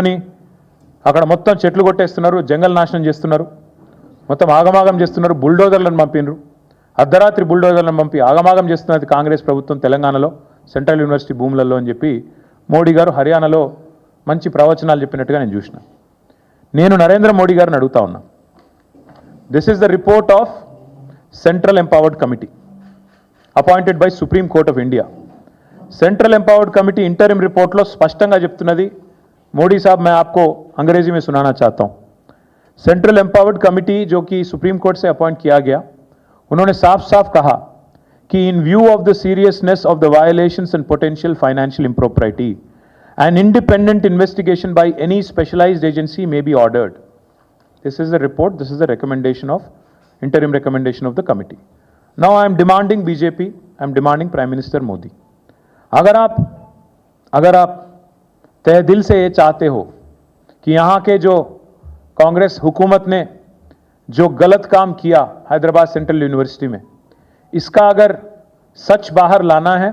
అని అక్కడ మొత్తం చెట్లు కొట్టేస్తున్నారు, జంగల్ నాశనం చేస్తున్నారు, మొత్తం ఆగమాగం చేస్తున్నారు, బుల్డోజర్లను పంపినరు, అర్ధరాత్రి బుల్డోజర్లను పంపి ఆగమాగం చేస్తున్నది కాంగ్రెస్ ప్రభుత్వం తెలంగాణలో సెంట్రల్ యూనివర్సిటీ భూములలో అని చెప్పి మోడీ గారు హర్యానాలో మంచి ప్రవచనాలు చెప్పినట్టుగా నేను చూసిన. నేను నరేంద్ర మోడీ గారిని అడుగుతా ఉన్నా, this is the report of central empowered committee appointed by Supreme Court of India. Central empowered committee interim report लो स्पष्टंगा చెప్తున్నది. मोदी साहब मैं आपको अंग्रेजी में सुनाना चाहता हूं. सेंट्रल एम्पावर्ड कमिटी जो कि सुप्रीम कोर्ट से अपॉइंट किया गया, उन्होंने साफ साफ कहा कि in view of the seriousness of the violations and potential financial impropriety an independent investigation by any specialized agency may be ordered. This is the report, this is the recommendation of interim recommendation of the committee. Now I am demanding BJP, I am demanding Prime Minister Modi, अगर आप तहे दिल से ये चाहते हो कि यहाँ के जो कांग्रेस हुकूमत ने जो गलत काम किया हैदराबाद सेंट्रल यूनिवर्सिटी में, इसका अगर सच बाहर लाना है,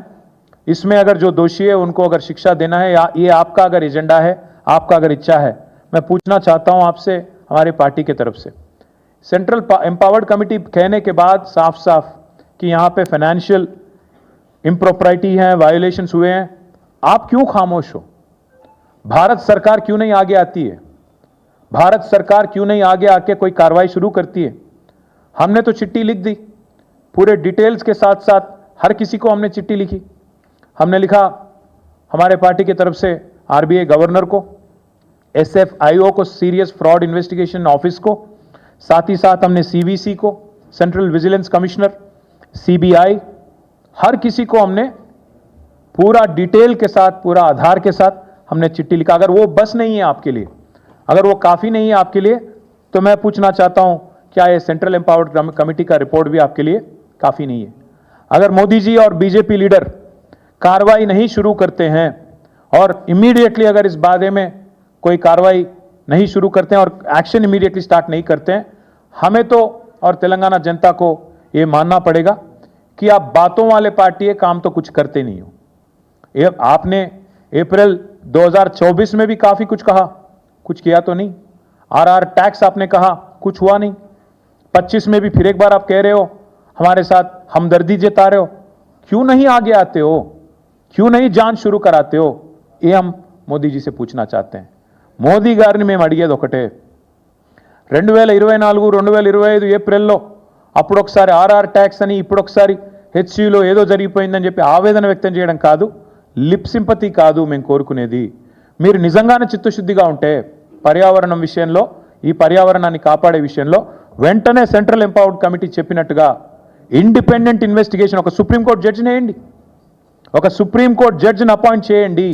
इसमें अगर जो दोषी है उनको अगर शिक्षा देना है, या ये आपका अगर एजेंडा है, आपका अगर इच्छा है, मैं पूछना चाहता हूँ आपसे, हमारे पार्टी के तरफ से, सेंट्रल एम्पावर्ड कमिटी कहने के बाद साफ साफ कि यहाँ पे फाइनेंशियल इम्प्रॉपर्टी है, वायोलेशंस हुए हैं, आप क्यों खामोश हो? भारत सरकार क्यों नहीं आगे आती है? भारत सरकार क्यों नहीं आगे आके कोई कार्रवाई शुरू करती है? हमने तो चिट्ठी लिख दी, पूरे डिटेल्स के साथ साथ हर किसी को हमने चिट्ठी लिखी. हमने लिखा हमारे पार्टी की तरफ से आरबीआई गवर्नर को, एसएफआईओ को, सीरियस फ्रॉड इन्वेस्टिगेशन ऑफिस को, साथ ही साथ हमने सीवीसी को, सेंट्रल विजिलेंस कमिश्नर, सीबीआई, हर किसी को हमने पूरा डिटेल के साथ, पूरा आधार के साथ हमने चिट्ठी लिखा. अगर वो बस नहीं है आपके लिए, अगर वो काफ़ी नहीं है आपके लिए, तो मैं पूछना चाहता हूं, क्या ये सेंट्रल एम्पावर्ड कमेटी का रिपोर्ट भी आपके लिए काफ़ी नहीं है? अगर मोदी जी और बीजेपी लीडर कार्रवाई नहीं शुरू करते हैं और इमीडिएटली अगर इस बारे में कोई कार्रवाई नहीं शुरू करते हैं और एक्शन इमीडिएटली स्टार्ट नहीं करते हैं, हमें तो और तेलंगाना जनता को ये मानना पड़ेगा कि आप बातों वाले पार्टी है, काम तो कुछ करते नहीं हो. आपने अप्रैल 2024 में भी काफी कुछ कहा, कुछ किया तो नहीं. आरआर टैक्स आपने कहा, कुछ हुआ नहीं. 25 में भी फिर एक बार आप कह रहे हो हमारे साथ हमदर्दी जता रहे हो. क्यों नहीं आगे आते हो? क्यों नहीं जांच शुरू कराते हो? ये हम मोदी जी से पूछना चाहते हैं. మోదీ గారిని మేము అడిగేది ఒకటే, 2024-2025 ఏప్రిల్లో అప్పుడు ఒకసారి ఆర్ఆర్ ట్యాక్స్ అని, ఇప్పుడు ఒకసారి హెచ్సిలో ఏదో జరిగిపోయిందని చెప్పి ఆవేదన వ్యక్తం చేయడం కాదు, లిప్ సింపతి కాదు మేము కోరుకునేది. మీరు నిజంగానే చిత్తశుద్ధిగా ఉంటే పర్యావరణం విషయంలో, ఈ పర్యావరణాన్ని కాపాడే విషయంలో వెంటనే సెంట్రల్ ఎంపవర్డ్ కమిటీ చెప్పినట్టుగా ఇండిపెండెంట్ ఇన్వెస్టిగేషన్, ఒక సుప్రీంకోర్టు జడ్జిని వేయండి, ఒక సుప్రీంకోర్టు జడ్జిని అపాయింట్ చేయండి.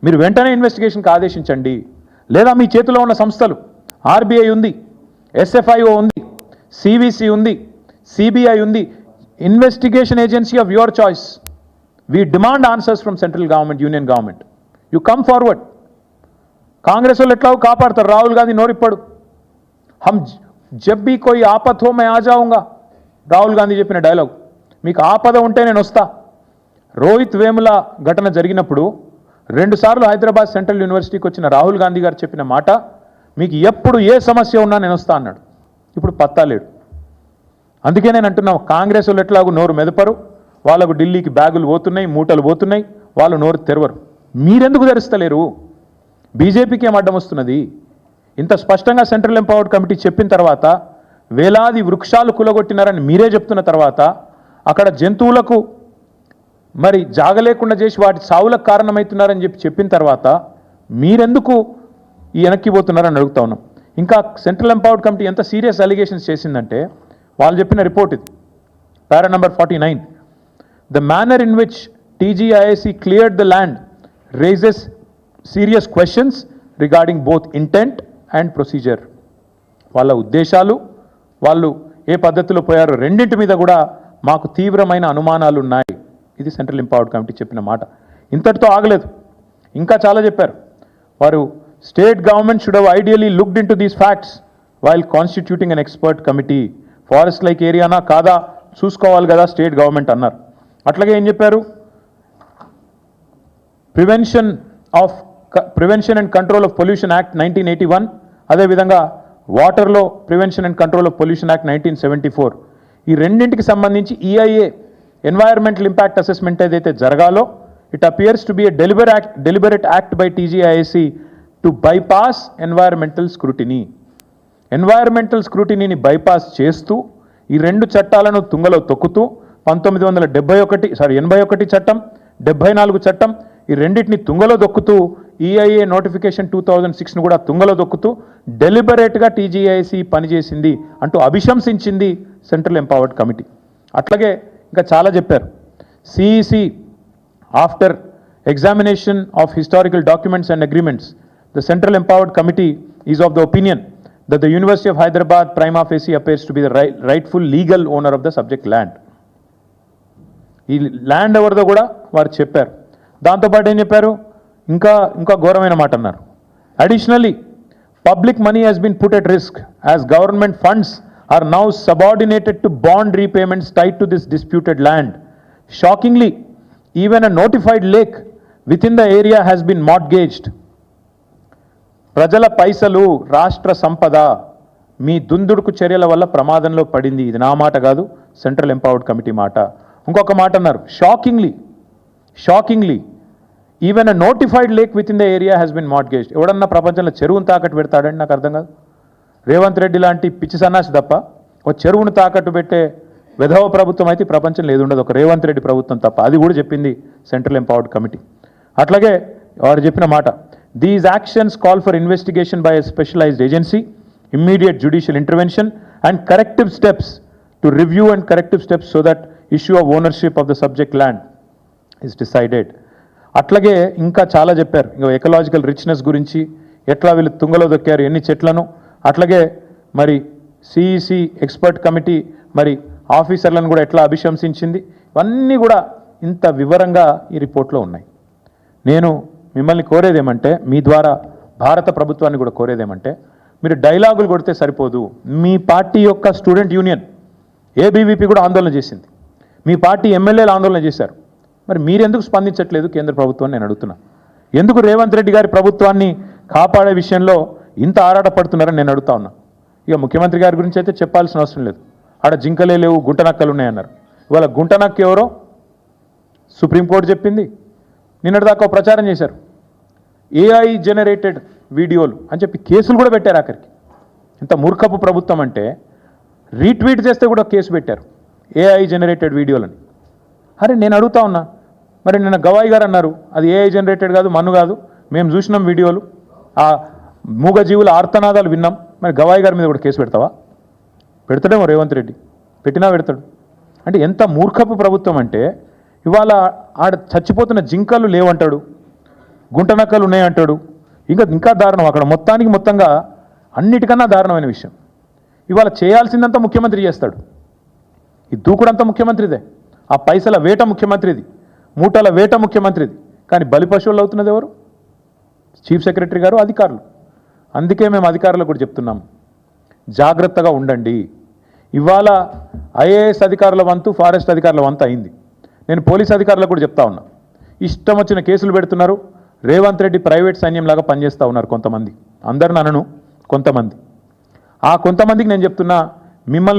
మీరు వెంటనే ఇన్వెస్టిగేషన్కి ఆదేశించండి. లేదా మీ చేతిలో ఉన్న సంస్థలు, ఆర్బీఐ ఉంది, ఎస్ఎఫ్ఐఓ ఉంది, सीवीसी ఉంది, सीबीआई ఉంది, investigation agency of your choice. We demand answers from central government, union government. You come forward. Congress वाले एट्ला कापाड़ताరు, राहुल गांधी नोरिप्पड़ु. हम जब भी कोई आपत हो मैं आ जाऊंगा, राहुल गांधी చెప్పిన డైలాగ్. మీకు ఆపద ఉంటే నేను వస్తా. రోహిత్ వేముల ఘటన జరిగినప్పుడు 2 సార్లు హైదరాబాద్ సెంట్రల్ యూనివర్సిటీకి వచ్చిన రాహుల్ గాంధీ గారు చెప్పిన మాట, మీకు ఎప్పుడు ఏ సమస్య ఉన్నా నేను వస్తా అన్నాడు. ఇప్పుడు పత్తా లేడు. అందుకే నేను అంటున్నా, కాంగ్రెస్ వాళ్ళు ఎట్లాగూ నోరు మెదపరు, వాళ్ళకు ఢిల్లీకి బ్యాగులు పోతున్నాయి, మూటలు పోతున్నాయి, వాళ్ళు నోరు తెరవరు. మీరెందుకు తెరుస్తలేరు? బీజేపీకి ఏం అడ్డం వస్తున్నది? ఇంత స్పష్టంగా సెంట్రల్ ఎంపవర్డ్ కమిటీ చెప్పిన తర్వాత, వేలాది వృక్షాలు కులగొట్టినారని మీరే చెప్తున్న తర్వాత, అక్కడ జంతువులకు మరి జాగలేకుండా చేసి వాటి సావులకు కారణమవుతున్నారని చెప్పిన తర్వాత మీరెందుకు ఈ వెనక్కి పోతున్నారని అడుగుతా ఉన్నాం. ఇంకా సెంట్రల్ ఎంపవర్డ్ కమిటీ ఎంత సీరియస్ అలిగేషన్స్ చేసిందంటే, వాళ్ళు చెప్పిన రిపోర్ట్ ఇది, para number 49. The manner in which TGIIC cleared the land raises serious questions regarding both intent and procedure. వాళ్ళ ఉద్దేశాలు, వాళ్ళు ఏ పద్ధతిలో పోయారో రెండింటి మీద కూడా మాకు తీవ్రమైన అనుమానాలు ఉన్నాయి. ఇది సెంట్రల్ ఎంపవర్డ్ కమిటీ చెప్పిన మాట. ఇంతటితో ఆగలేదు, ఇంకా చాలా చెప్పారు. వారు state government should have ideally looked into these facts while constituting an expert committee. Forest like ఏరియానా కాదా చూసుకోవాలి కదా స్టేట్ గవర్నమెంట్ అన్నారు. అట్లాగే ఏం చెప్పారు, prevention of prevention and control of pollution act 1981, అదేవిధంగా వాటర్లో prevention and control of pollution act 1974. ఈ రెండింటికి సంబంధించి ఈఐఏ ఎన్వైరన్మెంటల్ ఇంపాక్ట్ అసెస్మెంట్ ఏదైతే జరగాలో, it appears to be a deliberate act by TGIIC to bypass environmental scrutiny. Environmental స్క్రూటినీని bypass చేస్తూ ఈ రెండు చట్టాలను తుంగలో తొక్కుతూ 81 చట్టం, 74 చట్టం, ఈ రెండింటిని తుంగలో దొక్కుతూ ఈఐఏ నోటిఫికేషన్ 2006ను కూడా తుంగలో దొక్కుతూ డెలిబరేట్గా టీజీఐసి పనిచేసింది అంటూ అభిశంసించింది సెంట్రల్ ఎంపవర్డ్ కమిటీ. అట్లాగే ఇంకా చాలా చెప్పారు. CEC after examination of historical documents and agreements, the central empowered committee is of the opinion that the University of Hyderabad prima facie appears to be the rightful legal owner of the subject land. ఈ land ఎవరిదో కూడా వారు చెప్పారు. దాంతోపాటు ఏం చెప్పారు, ఇంకా ఘోరమైన మాట అన్నారు. Additionally public money has been put at risk as government funds are now subordinated to bond repayments tied to this disputed land. Shockingly even a notified lake within the area has been mortgaged. ప్రజల పైసలు, రాష్ట్ర సంపద మీ దుందుడుకు చర్యల వల్ల ప్రమాదంలో పడింది. ఇది నా మాట కాదు, సెంట్రల్ ఎంపవర్డ్ కమిటీ మాట. ఇంకొక మాట అన్నారు, shockingly even a notified lake within the area has been mortgaged. ఎవడన్నా ప్రపంచంలో చెరువును తాకట్టు పెడతాడండి? నాకు అర్థం కాదు. రేవంత్ రెడ్డి లాంటి పిచ్చి సన్నాసి తప్ప ఒక చెరువును తాకట్టు పెట్టే విధవ ప్రభుత్వం అయితే ప్రపంచం లేదు ఉండదు, ఒక రేవంత్ రెడ్డి ప్రభుత్వం తప్ప. అది కూడా చెప్పింది సెంట్రల్ ఎంపవర్డ్ కమిటీ. అట్లాగే వారు చెప్పిన మాట, these actions call for investigation by a specialized agency, immediate judicial intervention and corrective steps to review and corrective steps so that issue of ownership of the subject land is decided. అట్లాగే ఇంకా చాలా చెప్పారు. ఇంకా ecological richness గురించి, ఎట్లా వీళ్ళు తుంగలో దొక్కారు ఎన్ని చెట్లను, అట్లాగే మరి సిఈసి ఎక్స్పర్ట్ కమిటీ మరి ఆఫీసర్లను కూడా ఎట్లా అభిశంసించింది, ఇవన్నీ కూడా ఇంత వివరంగా ఈ రిపోర్ట్లో ఉన్నాయి. నేను మిమ్మల్ని కోరేదేమంటే, మీ ద్వారా భారత ప్రభుత్వాన్ని కూడా కోరేదేమంటే, మీరు డైలాగులు కొడితే సరిపోదు. మీ పార్టీ యొక్క స్టూడెంట్ యూనియన్ ఏబీవీపీ కూడా ఆందోళన చేసింది, మీ పార్టీ ఎమ్మెల్యేలు ఆందోళన చేశారు. మరి మీరెందుకు స్పందించట్లేదు కేంద్ర ప్రభుత్వాన్ని నేను అడుగుతున్నా. ఎందుకు రేవంత్ రెడ్డి గారి ప్రభుత్వాన్ని కాపాడే విషయంలో ఇంత ఆరాటపడుతున్నారని నేను అడుగుతా ఉన్నా. ఇక ముఖ్యమంత్రి గారి గురించి అయితే చెప్పాల్సిన అవసరం లేదు. ఆడ జింకలే లేవు, గుంటనక్కలు ఉన్నాయన్నారు. ఇవాళ గుంటనక్క ఎవరో సుప్రీంకోర్టు చెప్పింది. నిన్నటిదాకా ప్రచారం చేశారు, ఏఐ జనరేటెడ్ వీడియోలు అని చెప్పి కేసులు కూడా పెట్టారు. ఆఖరికి ఇంత మూర్ఖపు ప్రభుత్వం అంటే రీట్వీట్ చేస్తే కూడా కేసు పెట్టారు ఏఐ జనరేటెడ్ వీడియోలని. అరే నేను అడుగుతా ఉన్నా, మరి నిన్న గవాయి గారు అన్నారు అది ఏఐ జనరేటెడ్ కాదు, మన్ను కాదు, మేము చూసినాం వీడియోలు, ఆ మూగజీవుల ఆర్తనాదాలు విన్నాం. మరి గవాయి గారి మీద కూడా కేసు పెడతావా? పెడతాడేమో రేవంత్ రెడ్డి, పెట్టినా పెడతాడు. అంటే ఎంత మూర్ఖపు ప్రభుత్వం అంటే, ఇవాళ ఆడ చచ్చిపోతున్న జింకలు లేవంటాడు, గుంటనక్కలు ఉన్నాయంటాడు. ఇంకా దారుణం, అక్కడ మొత్తంగా అన్నిటికన్నా దారుణమైన విషయం, ఇవాళ చేయాల్సిందంతా ముఖ్యమంత్రి చేస్తాడు. ఈ దూకుడంతా ముఖ్యమంత్రిదే, ఆ పైసల వేట ముఖ్యమంత్రిది, మూటల వేట ముఖ్యమంత్రిది. కానీ బలి పశువులు అవుతున్నది ఎవరు? చీఫ్ సెక్రటరీ గారు, అధికారులు. అందుకే మేము అధికారులకు కూడా చెప్తున్నాము, జాగ్రత్తగా ఉండండి. ఇవాళ ఐఏఎస్ అధికారుల వంతు, ఫారెస్ట్ అధికారుల వంతు అయింది. నేను పోలీస్ అధికారులకు కూడా చెప్తా ఉన్నా, ఇష్టం వచ్చిన కేసులు పెడుతున్నారు. రేవంత్ రెడ్డి ప్రైవేట్ సైన్యంలాగా పనిచేస్తూ ఉన్నారు కొంతమంది, అందరిని అనను, కొంతమంది. ఆ కొంతమందికి నేను చెప్తున్నా, మిమ్మల్ని